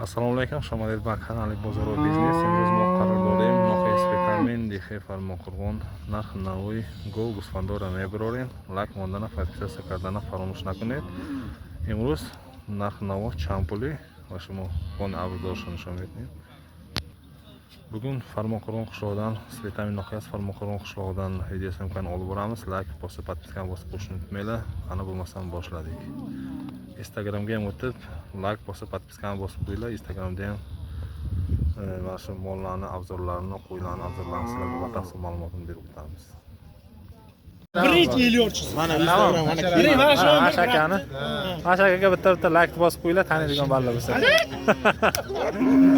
Assalomu alaykum, Shomadek bank kanali bozor va biznes. Imroz ma qaror dodem noqis vitamin dih farmoqurg'on narx-navoiy go Gusfandora mebirorin lak mondana подписаться кардана фаромӯш накунед. Имрӯз нарх-наво чанд пули ва шумо он абзоршо нишон медиҳед. Bugun Farmoqurg'on qishlog'idan vitamin noqis Farmoqurg'on qishlog'idan videosini imkon olib boramiz. Like bosib подпискani bosib qo'yishni unutmanglar. Ana bo'lmasam boshladik. Instagramga ham o'tib like bosib подпискani bosib qo'yinglar. Instagramda ham mana shu mollarni, avzorlarini, qo'ylarni, avzorlarini sizlarga batafsil ma'lumotini berib o'tamiz. Birinchi yil yorchisiz. Mana Instagram mana keling. Mana shu Ashakani. Ashakaga bitta like bosib qo'yinglar, taniydigan balla bo'lsa.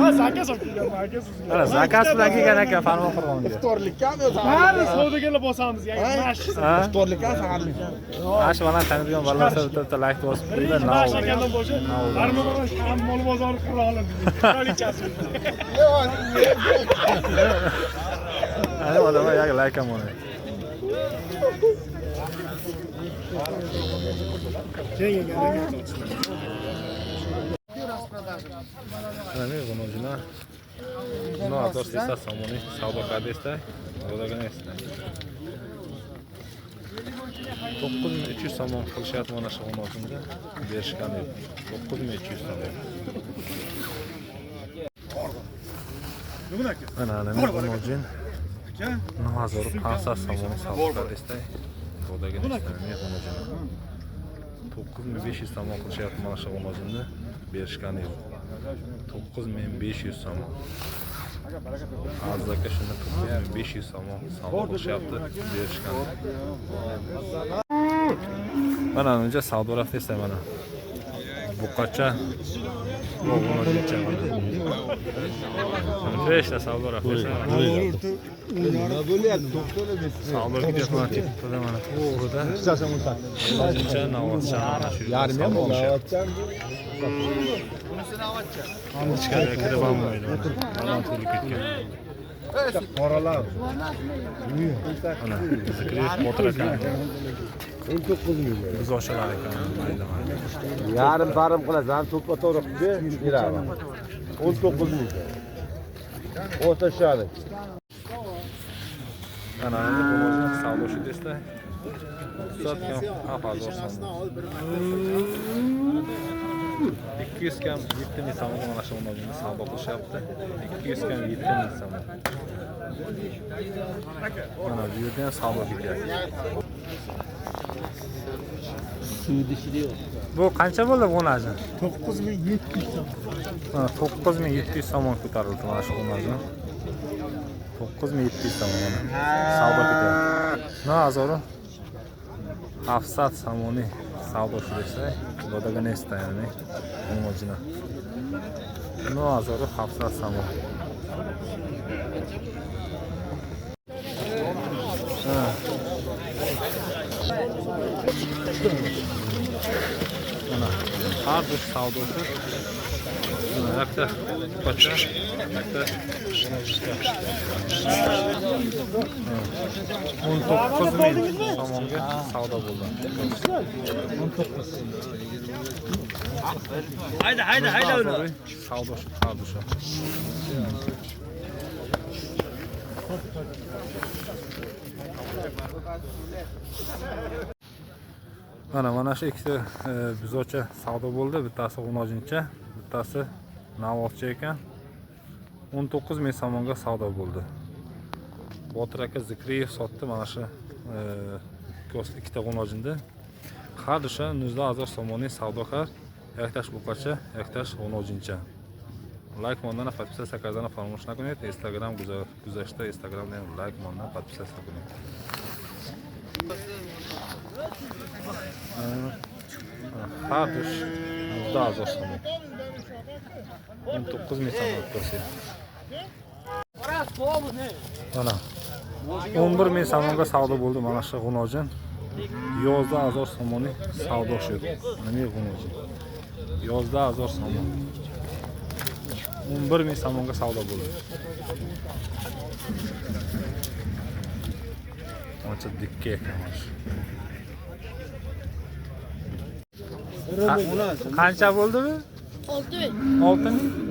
Ha, zakaz olib kelgan, akasiz. Mana zakaz bilan kelgan ekan Farmoqurg'onga. Iftorlikami o'zi? Bari savdogarlar bosamiz, yangi mash. Iftorlikami saharlik. Ash mana taniydigan balla bo'lsa bitta like bosib qo'yinglar. Ashakandan boshqa Farmoqurg'on ham mol bozori qura oladi. Qolichasi. Ana odamlar yo'q like ham oladi. Ana g'unojina. No, azor sesa somoni savdo qadesda, rodaganesta. 9300 somon qilishyapti mana shu g'unojinda. Berishgan edi. 9300 somon. Ana g'unojin. No, azor 500 somoni savdo qadesda. Rodaganesta g'unojina. 9500 somon qilishyapti mana shu g'unojinda. Berishgan edi. 9500 somon. Arzaka shunda 9500 somon savdo qilishyapti, berishgan. Mana uncha savdo rafdesa mana. Buqacha o'g'loncha mana. Beshta savdo rafdesa. Savdo ketyapti mana. To'g'rida. Hozircha navbatcha mana shu. Yarmi bo'lyapti. Ichkariga kirib olmaydi. Baland to'lib ketgan. Qoralar. Ana, zikri motor ekan. 19 million. Biz oshalar ekan. Yarim tarim qilasan, to'ppa-to'g'ri qilib beraman. 19 million. O'rtashadi. Ana, bu savdo shidesda. Sotgan 5000 so'm. 200 kam 7000 so'm mana shu o'rnida savdo qilishyapti. 200 kam 7000 so'm. Mana bu yerda ham savdo ketyapti. Bu qancha bo'ldi bu o'rnaji? 9700 so'm. Ha, 9700 so'm ko'tarildi mana shu o'rnaji. 9700 so'm mana. Savdo ketyapti. Na azoro 700 so'mni savdo qilsa, rodaganesta ya'ni o'rnajina. No azoro 700 so'm. Mana har bir savdosi yakta qocha yakta 19 ming so'mga savdo bo'ldi. 19. Hayda uni. Savdo shu. Mana shu ikkita buzocha savdo bo'ldi. Bittasi g'unojincha, bittasi navotcha ekan. 19 ming so'mga savdo bo'ldi. Botir aka Zikriyev sotdi mana shu ikkita g'unojinda. Har dusha 19000 so'mning savdo qar. Yaktash buqacha, yaktash g'unojincha. Like mondana подписаться кардана фаромӯш накунед. Instagram гузашта Instagramda ham like mondana подписаться кунед. Har dush 19000 so'm. 19 ming so'm ko'rsatdi. Mana 11 ming so'mga savdo bo'ldi mana shu g'unojin. 11000 so'mning savdo shu. Mana g'unojin. 11000 so'm. 11 ming so'mga savdo bo'ldi. Ancha dikka ekan. Qancha bo'ldi bu? 6 ming.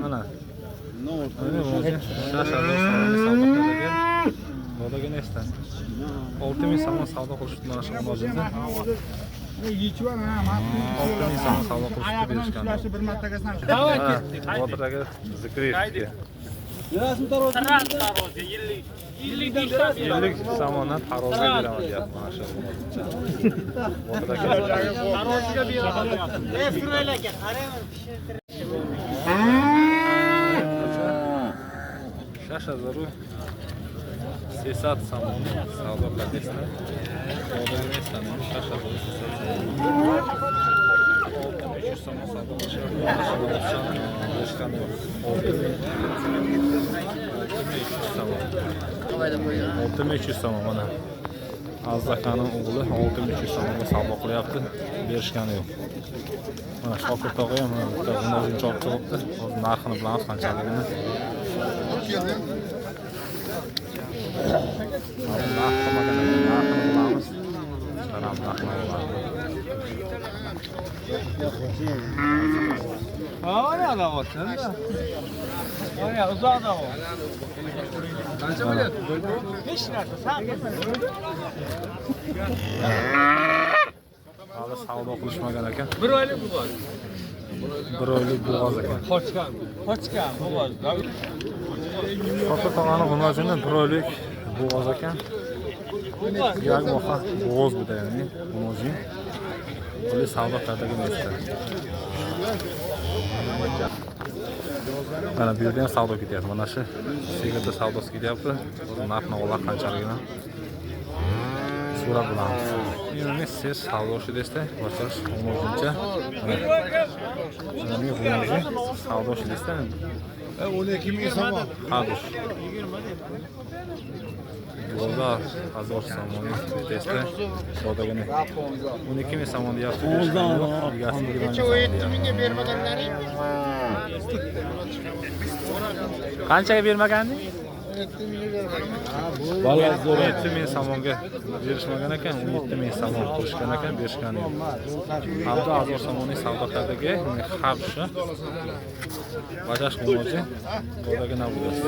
Mana. Mana o'zi shashada savdo qiladigan. Xudoga nesdan. 6 ming so'm savdo qilishdi mana shu o'zida. 6 ming so'm savdo qilishdi berishgan. Bir martaga san. Davay ketdik. Xotiraga zikr etdik. Yarasini tarozi. Yillik samondan tarozga beraman deyapti mana shu. Taroziga beraman. Surayl aka, qarayman. Shasha zaru. Sesat samon savdo qilishdi. Xudoga nesdan shasha zaru sesat. 300 so'm savdo qilishdi. Berishgan yo'q. 6300 so'm mana. Azzakaning o'g'li 6300 so'mga savdo qilyapti. Berishgani yo'q. Mana Shokir tog'a ham bitta g'unozin chop chiqibdi. Hozir narxini bilamiz qanchaligini. Narx qilmagan narxini bilamiz. Qaram narxini bilamiz. Ana da o'tdi. Ana uzoqda o. Qancha bo'lyapti? Hech narsa, sal Hali savdo qilishmagan ekan. 1 oylik bo'g'oz. 1 oylik bo'g'oz ekan. Qochgan bo'g'oz. Shokir tog'aning g'unozini 1 oylik bo'g'oz ekan. Jak moqa bo'g'oz bu da ya'ni g'unozin. Buni savdo qiladigan narsa. Mana bu yerda ham savdo ketyapti. Mana shu sigirda savdosi ketyapti. Hozir narx-navolar qanchaligini so'rab bilamiz. Endi siz savdo shidesda boshqarish o'rnicha. Mana bu savdo shidesda 12 ming so'm. hozir. Bo'ldi, hozir samoni testda savdogani 12 ming so'm deyapti. Necha 7 mingga bermaganlaring? Qanchaga bermaganding? 7 ming so'mga berishmagan ekan, 17 ming so'm qo'shgan ekan, berishgan yo'q. Hamda hozir so'mning savdo qiladiga xarshi. Bajash qo'mozi bo'dagi navbasi.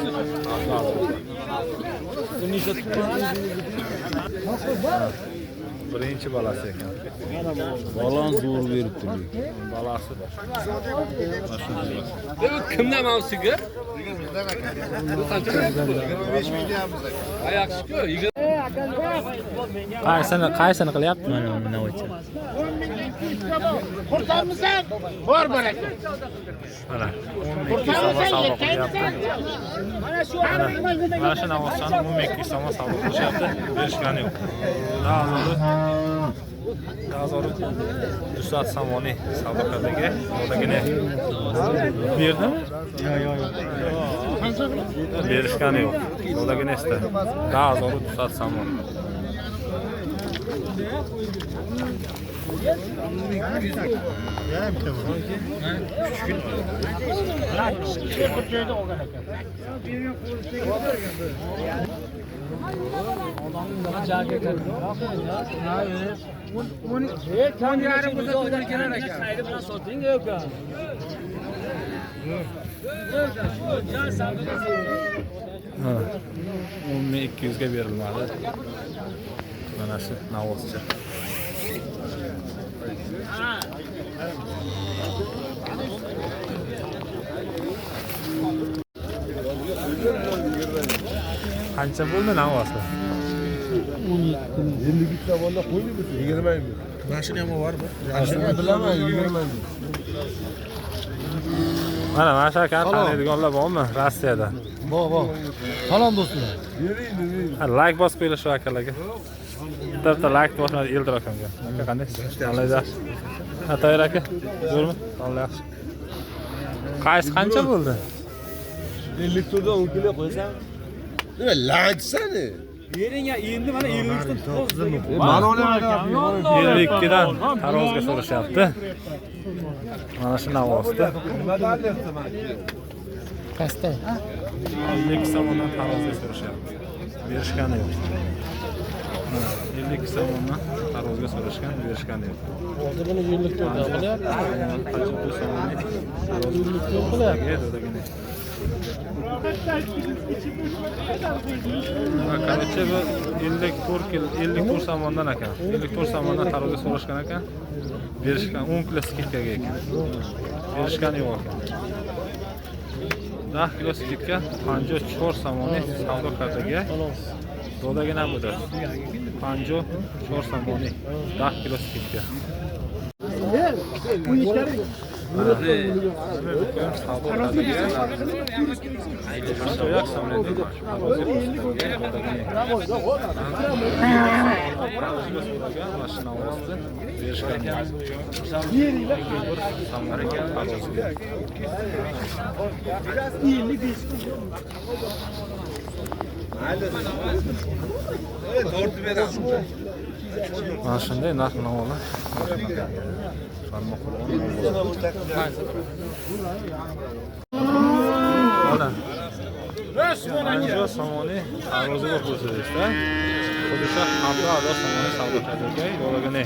Birinchi balasi ekan. Balon zo'r berib turdi. Balasi. Kimdan mana sigir? Yaxshi-ku, Qaysini qilyapti? Mana uni o'cha. Qurtarmisan? Bor baraka. Mana 12 so'm savdo qilyapti. Mana shu navosani 12 so'm savdo qilyapti. Berishgani yo'q. Hozir 200 so'mni savdo qiladiga, o'dagini berdimi? Yo'q. Berishgani yo'q. O'dagini esta. 200 so'm. Ha. 1200 ga berilmadi. Mana shu navoscha. Qancha bo'ldi navosi? 17. Endi bitta bola qo'yib 20 ming. Mashina ham bor bu. Bilaman 20 ming. Mana shu taniydiganlar bormi Rossiyada? Bor. Salom do'stlar. Like bosib qo'yinglar shu akalarga. Bitta like bosmadi Eldor akamga. Aka qanday? Tanlaydi. Tayyor aka. Zo'rmi? Alloh yaxshi. Qaysi qancha bo'ldi? 50 turdan 10 kilo qo'ysam. Nima lanchsani? Yeringa endi mana 23 ta to'g'ri. Mana olaman. 52 dan tarozga so'rashyapti. Mana shu navosda. Qasda. 52 so'mdan tarozga so'rashyapti. Berishgani yo'q. 52 so'mdan tarozga so'rashgan, berishgani yo'q. Hozir buni 50 turdan qilyapti. Qancha pul so'mni tarozga Qarachi bu 54 somondan ekan. 54 somondan tarozi so'rashgan ekan. Berishgan 10 kilo skidkaga ekan. Berishgani yo'q ekan. 10 kilo skidka 54 somonni savdo kartaga. Dodagina buda. 54 somonni 10 kilo skidka. Mana shunday narx-navolar. Mana. Anjo somoni taroziga qo'yishdi. Xuddi hamda ado somoni savdo qiladigan yo'lagini.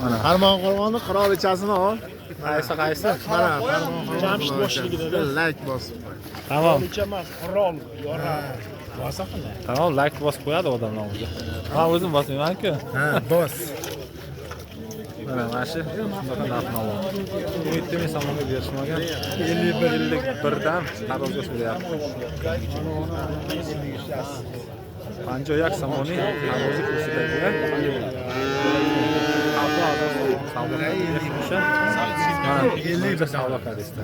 Mana Farmonqo'rg'onning qirolichasini ol. qaysi? Mana Jamshid boshchiligida like bos. Tamam. Qirolicha emas, qirol, yora. Bosa qiladi. Tamam, like bosib qo'yadi odamlar o'zi. Men o'zim bosmayman-ku. Ha, bos. Mana shu shunaqa narx-navo. 7000 so'mga berishmagan. 51 dan taroziga so'rayapti. 51 so'mni tarozi kursidagi savdo mana 50 savdo qilishdi.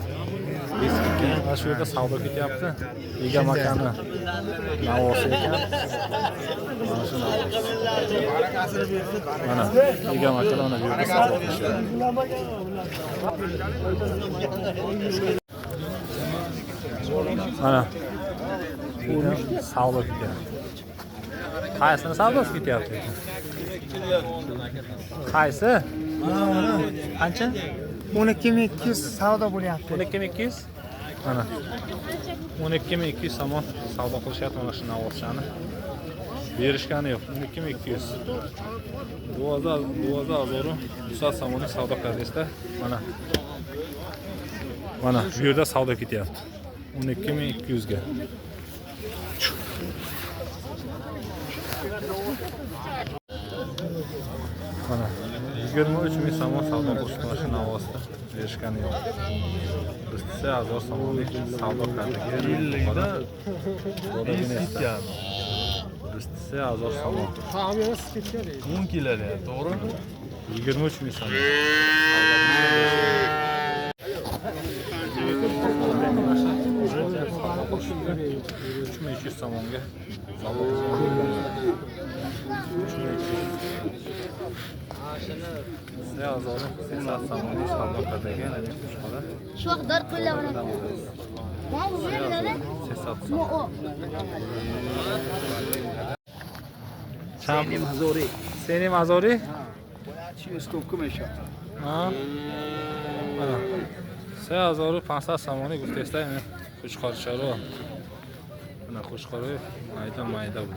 Mana shu yerda savdo ketyapti. Ega makani navosi ekan. Mana shu navosi. Mana ega makani ona bu yerda savdo qilishyapti. Mana savdo ketyapti. Qaysini savdosi ketyapti? Qaysi? Qancha? 12200 savdo bo'lyapti. 12200. Mana 12200 somon savdo qilishyapti mana shu navosani. Berishgani yo'q. 12200. 2200 somonni savdo qildingizda. Mana bu yerda savdo ketyapti. 12200 ga. Mana 23000 somon savdo qilishdi mana shu navosda. Berishgani yo'q. Bizda 1000 somonlik savdo qiladigan. 1000 somon. 10 kiloda, to'g'rimi? 23000 somon. 3200 somonga savdo qilishdi. 3000 somonlik savdo qiladigan qo'shqolar. Shu vaqt dar qo'llaveradi. Seni Mazori. Seni Mazori? Чьи стопку мешал? Ha. Mana 3500 somonni guftesda qo'shqorcharo. Mana qo'shqori mayda bu.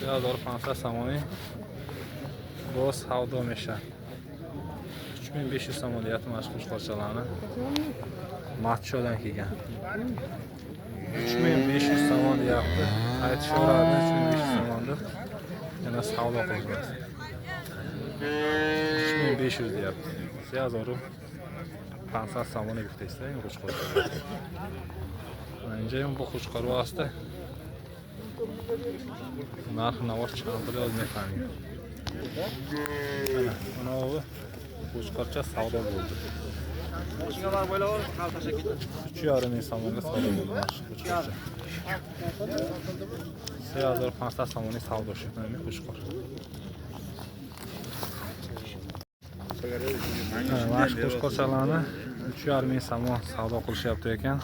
3500 somonni boz savdo mesha. 3500 somon deyapti mana shu qo'shqorchalarni. Matchodan kelgan. 3500 somon deyapti. Aytishaveradi 3500 somonni. Yana savdo qilamiz. 3500 deyapti. 3500 somonni guftesda qo'shqorcha. Bence bu qo'shqor vosita narx-navo chiqarib olmayman. Mana bu qo'shqorcha savdo bo'ldi. Boshqalar bo'ylab qaltashga ketdi. 3,5 so'mga savdo bo'ldi mana shu qo'shqorcha. 3500 so'mning savdosi mana qo'shqor. Mana shu qo'shqorchalarni 3,5 so'm savdo qilishyapti ekan.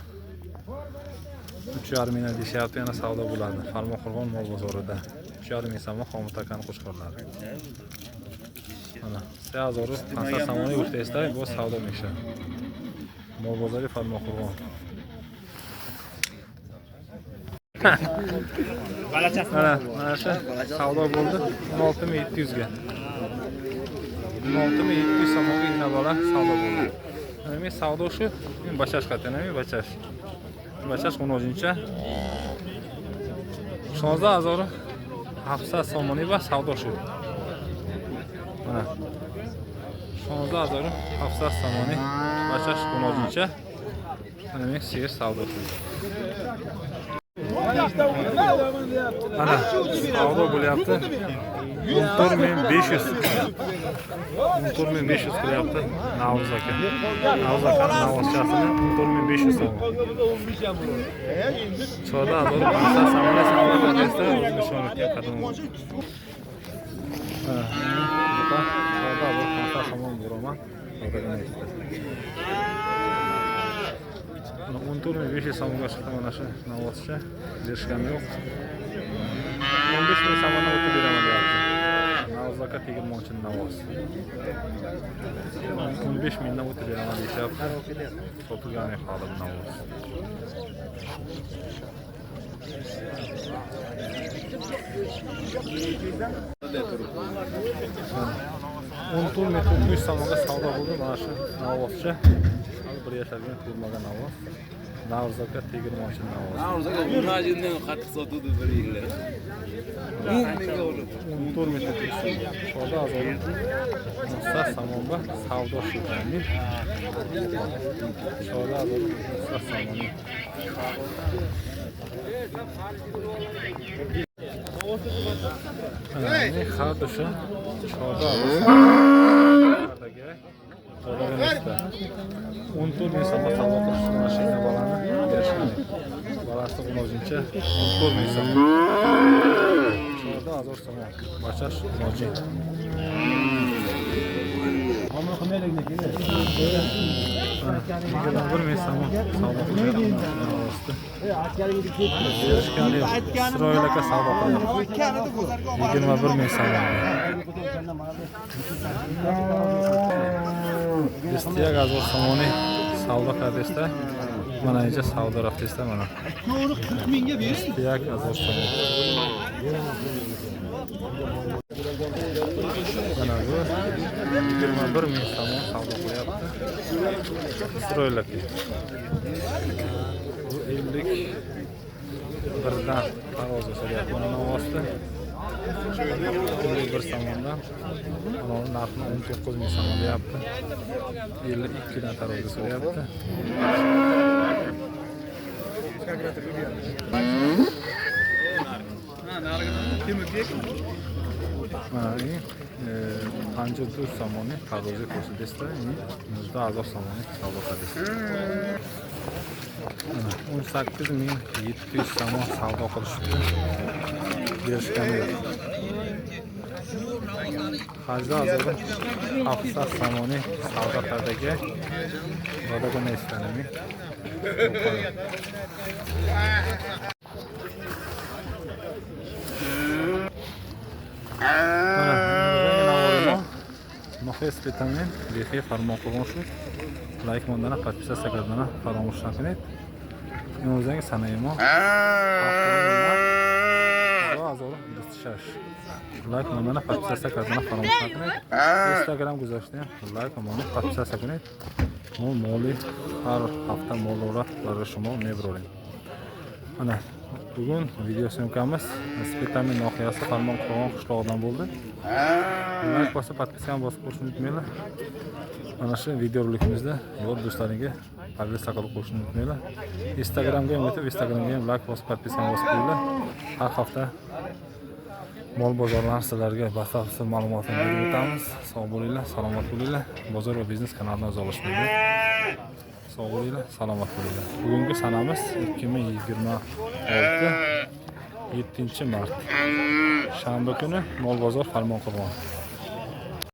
3,5 ming deyishyapti, yana savdo bo'ladi. Farmonqo'rg'on mol bozorida 3,5 so'm Xomutakan qo'shqorlari. Mana 3500 so'mni o'rtasida bu savdo misha. Mol bozori Farmonqo'rg'on. Mana shu savdo bo'ldi 16700 ga. 16.700 so'mga igna bola savdo bo'ldi. Demak, savdo shu. Men bachash qatanaman, bachash. Bachash 10-cha. 16700 so'mni va savdo shu. Mana 16700 so'mni bachash 10-cha. Demak, sigir savdo shu. Ana savdo bo'lyapti. 14500. 14500 qilyapti. Navro'z aka. Navro'z aka navozchasini 14500 so'm. Choda azor savdo qilsa, nishonga qadam. Ha. Choda azor qancha so'm bo'raman. 14500 so'mga chiqdi mana shu navozcha. Berishgani yo'q. 15000 so'mni o'tib beraman deyapti. Navro'z aka tegirmonchi navoz. 15000 dan o'tib beraman deyapti. Sotilgani holat navoz. 10400 so'mga savdo bo'ldi mana shu navozcha. Bir yashalgan ko'rmagan navoz. Navro'z aka tegirmonchi navoz. Navro'z aka majindan qattiq sotuvdi bir yillar. 10400 savdo azori. Musa samonba savdo shukani. Savdo azori musa samoni. Hani xardusha savdo azori. 14000 so'm savdo qilishdi mashina bolani berishgan. Bolasi 10-cha 14000 so'm. Savdo azor so'm. Bachash 10-cha. Ammo qanday keladi? 11000 so'm savdo qilyapti. Berishgan yo'q. Isroil aka savdo qilyapti. 21000 so'm. Istiyak azor somoni savdo qadesda mana icha savdo raftesda mana 40 mingga berish. istiyak azor somoni mana bu 21000 somon savdo qilyapti. Isroilaki bu 51dan tarozi so'rayapti. Mana novosda 1 somondan ana narxini 19000 so'm deyapti. 52 dan tarozi so'rayapti. Mana ini 54 so'mni tarozi ko'rsatishda, ini 100 so'mni savdo qilishdi. 18700 so'm savdo qilishdi. Berishgan yo'q. Hajda azori 700 so'mni savdo qildiga. Bodaga nestanami. Muxlis vitamin Bexi farmon qilmoqchi. Like mondana подписаться qilganda farmosh qilib. Men o'zing sanaymo. Azor dischash. Like mondana подписаться qilganda farmosh qilib. Instagram guzashni like mondana подписаться qilib. Moli har hafta mollar shuma nebroling. Ana bugun video syomkamiz Spitamin noqiyasi farmon qilgan qishlog'idan bo'ldi. Like bosib подпискani bosib qo'yishni unutmanglar. Mana shu videorolikimizda yo'l do'stlaringga podpis qilib qo'yishni unutmanglar. Instagramga ham o'tib, Instagramga ham like bosib podpiskani bosib qo'yinglar. Har hafta mol bozor narsalarga batafsil ma'lumotni berib o'tamiz. Sog' bo'linglar, salomat bo'linglar. Bozor va biznes kanalidan uzoqlashmanglar. Sog' bo'linglar, salomat bo'linglar. Bugungi sanamiz 2026 7-mart. Shanba kuni mol bozor farmon qilgan.